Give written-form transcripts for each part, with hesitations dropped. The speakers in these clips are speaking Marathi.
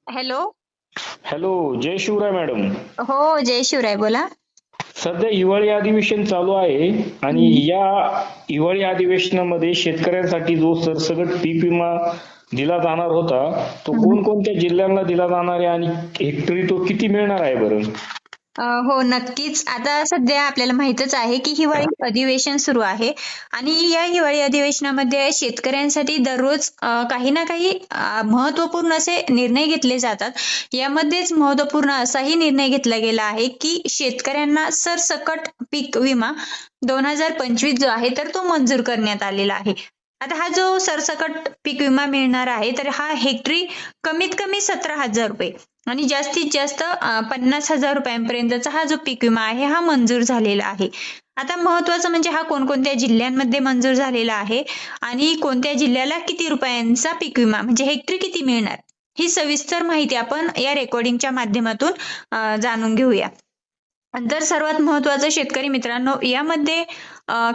हॅलो. हॅलो, जय शिवराय मॅडम. हो, जय शिवराय, बोला. सध्या हिवाळी अधिवेशन चालू आहे आणि हम्म. या हिवाळी अधिवेशनामध्ये शेतकऱ्यांसाठी जो सरसकट पीक विमा दिला जाणार होता, तो हम्म. कोणकोणत्या जिल्ह्यांना दिला जाणार आहे आणि हेक्टरी तो किती मिळणार आहे बरं? हो, नक्कीच. आता सध्या आपल्याला माहीतच आहे की हिवाळी अधिवेशन सुरू आहे आणि या हिवाळी अधिवेशनामध्ये शेतकऱ्यांसाठी दररोज काही ना काही महत्त्वपूर्ण असे निर्णय घेतले जातात. यामध्येच महत्त्वपूर्ण असाही निर्णय घेतला गेला आहे की शेतकऱ्यांना सरसकट पीक विमा 2025 जो आहे तर तो मंजूर करण्यात आलेला आहे. आता हा जो सरसकट पीक विमा मिळणार आहे तर हा हेक्टरी कमीत कमी 17,000 रुपये आणि जास्तीत जास्त 50,000 रुपयांपर्यंतचा हा जो पीक विमा आहे हा मंजूर झालेला आहे. आता महत्वाचं म्हणजे हा कोणकोणत्या जिल्ह्यांमध्ये मंजूर झालेला आहे आणि कोणत्या जिल्ह्याला किती रुपयांचा पीक विमा म्हणजे हेक्टरी किती मिळणार, ही सविस्तर माहिती आपण या रेकॉर्डिंगच्या माध्यमातून जाणून घेऊया. तर सर्वात महत्वाचं शेतकरी मित्रांनो, यामध्ये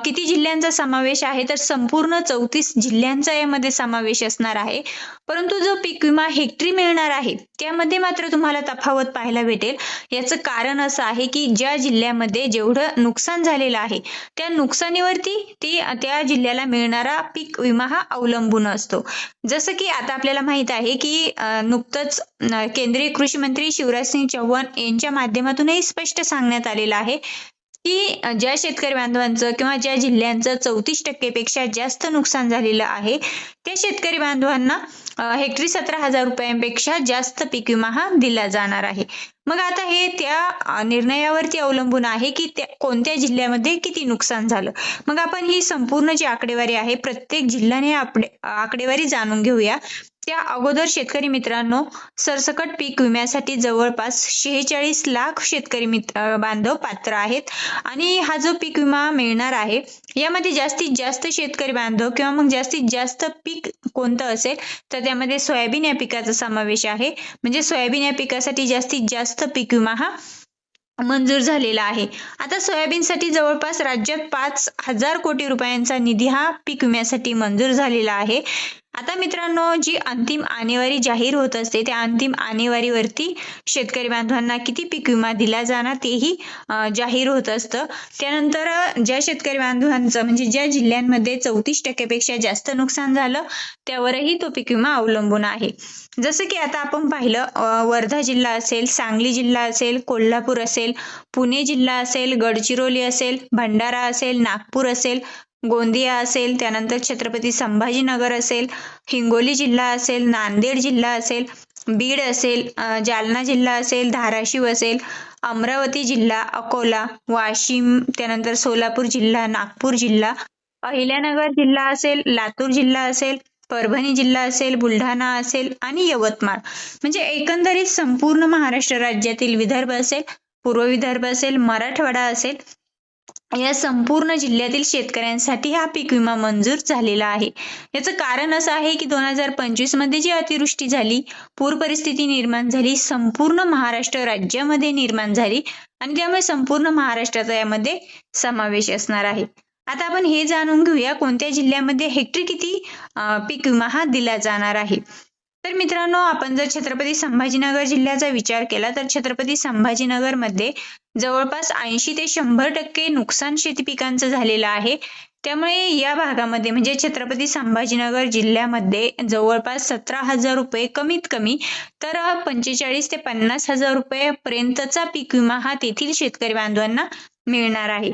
किती जिल्ह्यांचा समावेश आहे तर संपूर्ण 34 जिल्ह्यांचा यामध्ये समावेश असणार आहे. परंतु जो पीक विमा हेक्टरी मिळणार आहे त्यामध्ये मात्र तुम्हाला तफावत पाहायला भेटेल. याचं कारण असं आहे की ज्या जिल्ह्यामध्ये जेवढं नुकसान झालेलं आहे त्या नुकसानीवरती त्या जिल्ह्याला मिळणारा पीक विमा हा अवलंबून असतो. जसं की आता आपल्याला माहित आहे की नुकतंच केंद्रीय कृषी मंत्री शिवराज सिंग चौहान यांच्या माध्यमातूनही स्पष्ट सांगण्यात आलेलं आहे की ज्या शेतकरी बांधवांचं किंवा ज्या जिल्ह्यांचं 34% पेक्षा जास्त नुकसान झालेलं आहे त्या शेतकरी बांधवांना हेक्टरी 17,000 रुपयांपेक्षा जास्त पीक विमा हा दिला जाणार आहे. मग आता हे त्या निर्णयावरती अवलंबून आहे की कोणत्या जिल्ह्यामध्ये किती नुकसान झालं. मग आपण ही संपूर्ण जी आकडेवारी आहे प्रत्येक जिल्ह्याने आकडेवारी जाणून घेऊया. त्या अगोदर शेतकरी मित्रांनो, सरसकट पीक विम्यासाठी जवळपास 46 लाख शेतकरी बांधव पात्र आहेत आणि हा जो पीक विमा मिळणार आहे यामध्ये जास्तीत जास्त शेतकरी बांधव किंवा मग जास्तीत जास्त पीक कोणतं असेल तर त्यामध्ये सोयाबीन या पिकाचा समावेश आहे. म्हणजे सोयाबीन या पिकासाठी जास्तीत जास्त पीक विमा हा मंजूर झालेला आहे. आता सोयाबीनसाठी जवळपास राज्यात 5,000 कोटी रुपयांचा निधी हा पीक विम्यासाठी मंजूर झालेला आहे. आता मित्रांनो, जी अंतिम आणेवारी जाहीर होत असते त्या अंतिम आणेवारीवरती शेतकरी बांधवांना किती पीक विमा दिला जाणार तेही जाहीर होत असतं. त्यानंतर ज्या शेतकरी बांधवांचं म्हणजे ज्या जिल्ह्यांमध्ये 34% पेक्षा जास्त नुकसान झालं त्यावरही तो पीक विमा अवलंबून आहे. जसं की आता आपण पाहिलं वर्धा जिल्हा असेल, सांगली जिल्हा असेल, कोल्हापूर असेल, पुणे जिल्हा असेल, गडचिरोली असेल, भंडारा असेल, नागपूर असेल, गोंदिया असेल, त्यानंतर छत्रपती संभाजीनगर असेल, हिंगोली जिल्हा असेल, नांदेड जिल्हा असेल, बीड असेल, जालना जिल्हा असेल, धाराशिव असेल, अमरावती जिल्हा, अकोला, वाशिम, त्यानंतर सोलापूर जिल्हा, नागपूर जिल्हा, अहिल्यानगर जिल्हा असेल, लातूर जिल्हा असेल, परभणी जिल्हा असेल, बुलढाणा असेल आणि यवतमाळ. म्हणजे एकंदरीत संपूर्ण महाराष्ट्र राज्यातील विदर्भ असेल, पूर्व विदर्भ असेल, मराठवाडा असेल, या संपूर्ण जिल्ह्यातील शेतकऱ्यांसाठी हा पीक विमा मंजूर झालेला आहे. याचं कारण असं आहे की 2025 मध्ये जी अतिवृष्टी झाली, पूर परिस्थिती निर्माण झाली, संपूर्ण महाराष्ट्र राज्यामध्ये निर्माण झाली आणि त्यामुळे संपूर्ण महाराष्ट्राचा यामध्ये समावेश असणार आहे. आता आपण हे जाणून घेऊया कोणत्या जिल्ह्यामध्ये हेक्टरी किती पीक विमा हा दिला जाणार आहे. तर मित्रांनो, आपण जर छत्रपती संभाजीनगर जिल्ह्याचा विचार केला तर छत्रपती संभाजीनगर मध्ये जवळपास 80 ते 100% नुकसान शेती पिकांचं झालेलं आहे. त्यामुळे या भागामध्ये म्हणजे छत्रपती संभाजीनगर जिल्ह्यामध्ये जवळपास 17,000 रुपये कमीत कमी तर 45 ते 50,000 रुपये पीक विमा हा तेथील शेतकरी बांधवांना मिळणार आहे.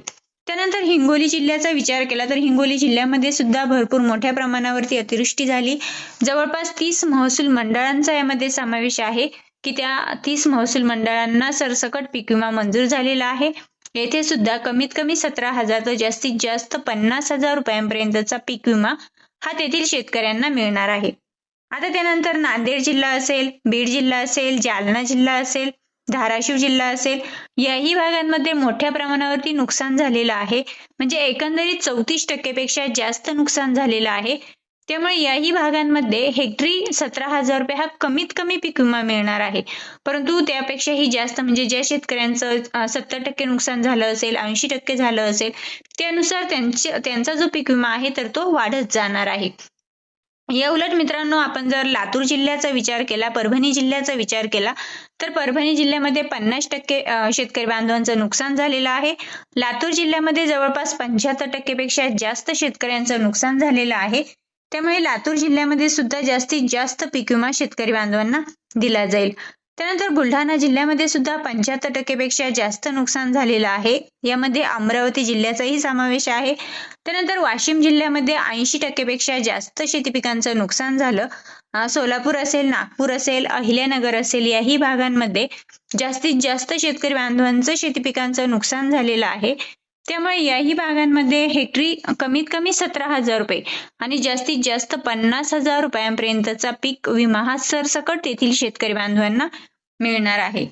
त्यानंतर हिंगोली जिल्ह्याचा विचार केला तर हिंगोली जिल्ह्यामध्ये सुद्धा भरपूर मोठ्या प्रमाणावरती अतिवृष्टी झाली. जवळपास 30 महसूल मंडळांचा यामध्ये समावेश आहे की त्या 30 महसूल मंडळांना सरसकट पीक विमा मंजूर झालेला आहे. येथे सुद्धा कमीत कमी 17,000 तर जास्तीत जास्त 50,000 रुपयांपर्यंतचा पीक विमा हा तेथील शेतकऱ्यांना मिळणार आहे. आता त्यानंतर नांदेड जिल्हा असेल, बीड जिल्हा असेल, जालना जिल्हा असेल, धाराशिव जिल्हा असेल, याही भागांमध्ये मोठ्या प्रमाणावरती नुकसान झालेलं आहे. म्हणजे एकंदरीत 34% पेक्षा जास्त नुकसान झालेलं आहे. त्यामुळे याही भागांमध्ये हेक्टरी 17,000 रुपये हा कमीत कमी पीक विमा मिळणार आहे. परंतु त्यापेक्षाही जास्त म्हणजे ज्या शेतकऱ्यांचं 70% नुकसान झालं असेल, 80% झालं असेल, त्यानुसार त्यांचा जो पीक विमा आहे तर तो वाढत जाणार आहे. या उलट मित्रांनो, आपण जर लातूर जिल्ह्याचा विचार केला, परभणी जिल्ह्याचा विचार केला, तर परभणी जिल्ह्यामध्ये 50% शेतकरी बांधवांचं नुकसान झालेलं आहे. लातूर जिल्ह्यामध्ये जवळपास 75% पेक्षा जास्त शेतकऱ्यांचं नुकसान झालेलं आहे. त्यामुळे लातूर जिल्ह्यामध्ये सुद्धा जास्तीत जास्त पीक विमा शेतकरी बांधवांना दिला जाईल. त्यानंतर बुलढाणा जिल्ह्यामध्ये सुद्धा 75% पेक्षा जास्त नुकसान झालेलं आहे. यामध्ये अमरावती जिल्ह्याचाही समावेश आहे. त्यानंतर वाशिम जिल्ह्यामध्ये 80% पेक्षा जास्त शेती पिकांचं नुकसान झालं. सोलापूर असेल, नागपूर असेल, अहिल्यानगर असेल, याही भागांमध्ये जास्तीत जास्त शेतकरी बांधवांचं शेती पिकांचं नुकसान झालेलं आहे. त्यामुळे याही भागांमध्ये हेक्टरी कमीत कमी 17,000 रुपये आणि जास्तीत जास्त 50,000 रुपयांपर्यंतचा पीक विमा हा सरसकट तेथील शेतकरी बांधवांना मिळणार आहे.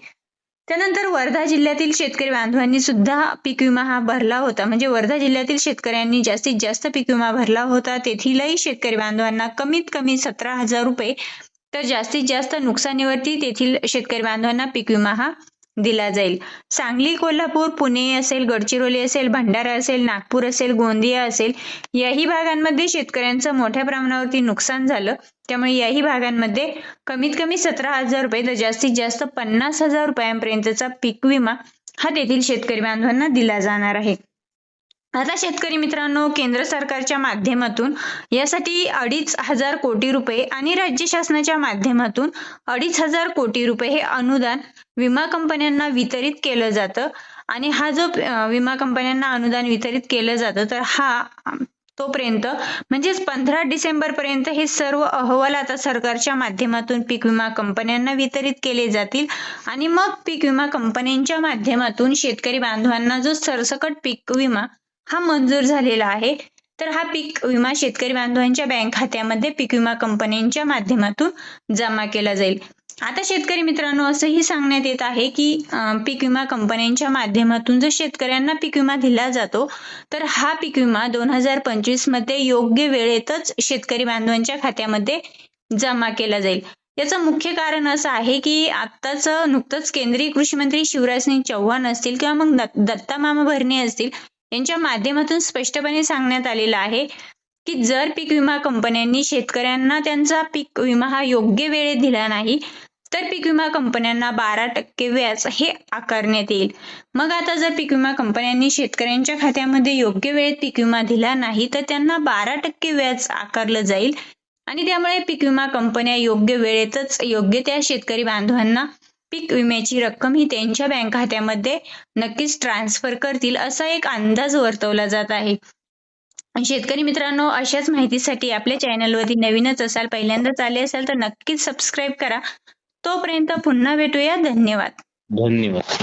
त्यानंतर वर्धा जिल्ह्यातील शेतकरी बांधवांनी सुद्धा पीक विमा हा भरला होता. म्हणजे वर्धा जिल्ह्यातील शेतकऱ्यांनी जास्तीत जास्त पीक विमा भरला होता. तेथीलही शेतकरी बांधवांना कमीत कमी 17,000 रुपये तर जास्तीत जास्त नुकसानीवरती तेथील शेतकरी बांधवांना पीक विमा हा दिला जाईल. सांगली, कोल्हापूर, पुणे असेल, गडचिरोली असेल, भंडारा असेल, नागपूर असेल, गोंदिया असेल, याही भागांमध्ये शेतकऱ्यांचं मोठ्या प्रमाणावरती नुकसान झालं. त्यामुळे याही भागांमध्ये कमीत कमी 17,000 रुपये तर जास्तीत जास्त 50,000 रुपयांपर्यंतचा पीक विमा हा तेथील शेतकरी बांधवांना दिला जाणार आहे. आता शेतकरी मित्रांनो, केंद्र सरकारच्या माध्यमातून यासाठी 2,500 कोटी रुपये आणि राज्य शासनाच्या माध्यमातून 2,500 कोटी रुपये हे अनुदान विमा कंपन्यांना वितरित केलं जातं. आणि हा जो विमा कंपन्यांना अनुदान वितरित केलं जातं, तर हा तोपर्यंत म्हणजेच 15 डिसेंबर पर्यंत हे सर्व अहवाल आता सरकारच्या माध्यमातून पीक विमा कंपन्यांना वितरित केले जातील. आणि मग पीक विमा कंपन्यांच्या माध्यमातून शेतकरी बांधवांना जो सरसकट पीक विमा हा मंजूर झालेला आहे, तर हा पीक विमा शेतकरी बांधवांच्या बँक खात्यामध्ये पीक विमा कंपन्यांच्या माध्यमातून जमा केला जाईल. आता शेतकरी मित्रांनो, असंही सांगण्यात येत आहे की पीक विमा कंपन्यांच्या माध्यमातून जर शेतकऱ्यांना पीक विमा दिला जातो, तर हा पीक विमा 2025 मध्ये योग्य वेळेतच शेतकरी बांधवांच्या खात्यामध्ये जमा केला जाईल. याचं मुख्य कारण असं आहे की आत्ताच नुकतंच केंद्रीय कृषी मंत्री शिवराज सिंग चौहान असतील किंवा मग दत्ता मामा भरणे असतील, यांच्या माध्यमातून स्पष्टपणे सांगण्यात आलेलं आहे की जर पीक विमा कंपन्यांनी शेतकऱ्यांना त्यांचा पीक विमा हा योग्य वेळेत दिला नाही, तर पीक विमा कंपन्यांना 12% व्याज हे आकारण्यात येईल. मग आता जर पीक विमा कंपन्यांनी शेतकऱ्यांच्या खात्यामध्ये योग्य वेळेत पीक विमा दिला नाही, तर त्यांना 12% व्याज आकारलं जाईल. आणि त्यामुळे पीक विमा कंपन्या योग्य वेळेतच योग्य त्या शेतकरी बांधवांना पीक विम्याची रक्कम ही त्यांच्या बँक खात्यामध्ये नक्कीच ट्रान्सफर करतील, असा एक अंदाज वर्तवला जात आहे. शेतकरी मित्रांनो, अशाच माहितीसाठी आपल्या चॅनलवरती नवीनच असाल, पहिल्यांदाच आले असाल तर नक्कीच सबस्क्राईब करा. तोपर्यंत पुन्हा भेटूया. धन्यवाद. धन्यवाद.